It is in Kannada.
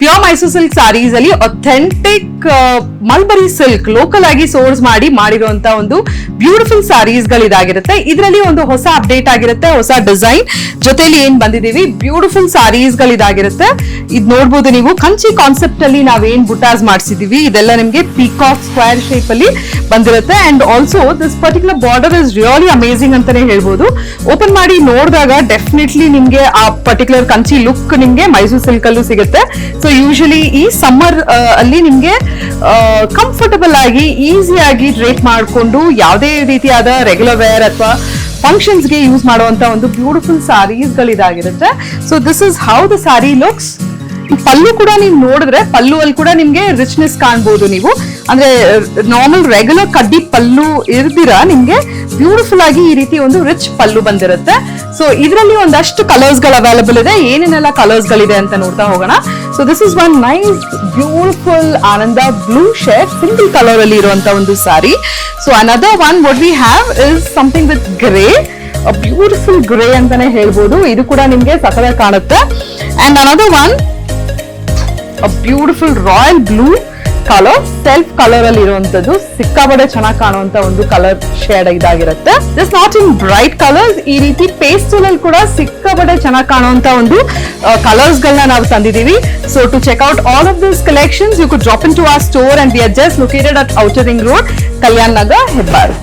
ಪ್ಯೂರ್ ಮೈಸೂರ್ ಸಿಲ್ಕ್ ಸಾರೀಸ್ ಅಲ್ಲಿ ಅಥೆಂಟಿಕ್ ಮಲ್ಬರಿ ಸಿಲ್ಕ್ ಲೋಕಲ್ ಆಗಿ ಸೋರ್ಸ್ ಮಾಡಿರುವಂತ ಒಂದು ಬ್ಯೂಟಿಫುಲ್ ಸಾರೀಸ್ ಗಳು ಇದಾಗಿರುತ್ತೆ. ಇದರಲ್ಲಿ ಒಂದು ಹೊಸ ಅಪ್ಡೇಟ್ ಆಗಿರುತ್ತೆ, ಹೊಸ ಡಿಸೈನ್ ಜೊತೆಲಿ ಏನ್ ಬಂದಿದೀವಿ ಬ್ಯೂಟಿಫುಲ್ ಸಾರೀಸ್ ಗಳು ಇದಾಗಿರುತ್ತೆ. ಇದ್ ನೋಡ್ಬೋದು ನೀವು, ಕಂಚಿ ಕಾನ್ಸೆಪ್ಟ್ ಅಲ್ಲಿ ನಾವೇನ್ ಬುಟಾಸ್ ಮಾಡಿಸಿದೀವಿ ಇದೆಲ್ಲ ನಿಮ್ಗೆ ಪೀಕಾಕ್ ಸ್ಕ್ವೇರ್ ಶೇಪ್ ಅಲ್ಲಿ ಬಂದಿರುತ್ತೆ. And also this particular border is really amazing ಅಂತಾನೆ ಹೇಳ್ಬೋದು. ಓಪನ್ ಮಾಡಿ ನೋಡಿದಾಗ ಡೆಫಿನೆಟ್ಲಿ ನಿಮ್ಗೆ ಆ ಪರ್ಟಿಕ್ಯುಲರ್ ಕಂಚಿ ಲುಕ್ ನಿಮ್ಗೆ ಮೈಸೂರ್ ಸಿಲ್ಕ್ ಅಲ್ಲೂ ಸಿಗುತ್ತೆ. ಸೊ ಯೂಶಲಿ ಈ ಸಮ್ಮರ್ ಅಲ್ಲಿ ನಿಮ್ಗೆ ಕಂಫರ್ಟಬಲ್ ಆಗಿ ಈಸಿಯಾಗಿ ಡ್ರೇಪ್ ಮಾಡಿಕೊಂಡು ಯಾವುದೇ ರೀತಿಯಾದ ರೆಗ್ಯುಲರ್ ವೇರ್ ಅಥವಾ ಫಂಕ್ಷನ್ಸ್ಗೆ ಯೂಸ್ ಮಾಡುವಂತ ಒಂದು ಬ್ಯೂಟಿಫುಲ್ ಸಾರೀಸ್ ಗಳಿದಾಗಿರುತ್ತೆ. So this is how the sari looks. Pallu ಕೂಡ ನೀವು ನೋಡಿದ್ರೆ ಪಲ್ಲು ಅಲ್ಲಿ ಕೂಡ ನಿಮ್ಗೆ ರಿಚ್ನೆಸ್ ಕಾಣ್ಬೋದು. ನೀವು ಅಂದ್ರೆ ನಾರ್ಮಲ್ ರೆಗ್ಯುಲರ್ ಕಡ್ಡಿ ಪಲ್ಲು ಇರ್ದಿರ ನಿಮ್ಗೆ ಬ್ಯೂಟಿಫುಲ್ ಆಗಿ ಈ ರೀತಿ ಒಂದು ರಿಚ್ ಪಲ್ಲು ಬಂದಿರುತ್ತೆ. ಸೊ ಇದರಲ್ಲಿ ಒಂದಷ್ಟು ಕಲರ್ಸ್ ಗಳು ಅವೈಲಬಲ್ ಇದೆ. ಏನೇನೆಲ್ಲ ಕಲರ್ಸ್ ಗಳಿದೆ ಅಂತ ನೋಡ್ತಾ ಹೋಗೋಣ. So this is one nice beautiful ಆನಂದ ಬ್ಲೂ ಶೇಡ್ ಸಿಂಗಲ್ ಕಲರ್ ಅಲ್ಲಿ ಇರುವಂತ ಒಂದು sari. So another one what we have is something with grey, beautiful grey ಅಂತಾನೆ ಹೇಳ್ಬೋದು. ಇದು ಕೂಡ ನಿಮ್ಗೆ ಸಕಲ ಕಾಣುತ್ತೆ. And another one beautiful royal blue colour, self colour ಅಲ್ಲಿ ಇರುವಂತದ್ದು ಸಿಕ್ಕಾಬಡೆ ಚೆನ್ನಾಗಿ ಕಾಣುವಂತ ಒಂದು ಕಲರ್ ಶೇಡ್ ಇದಾಗಿರುತ್ತೆ. Just not in bright colours, ಈ ರೀತಿ ಪೇಸ್ಟಲ್ ಅಲ್ಲಿ ಕೂಡ ಸಿಕ್ಕಾಬಡೆ ಚೆನ್ನಾಗಿ ಕಾಣುವಂತ ಒಂದು ಕಲರ್ಸ್ ಗಳನ್ನ ನಾವು ತಂದಿದೀವಿ. So to check out all of this collections you could drop in to our store and we are just located at outer ring road, Kalyan Nagar, Hebbar.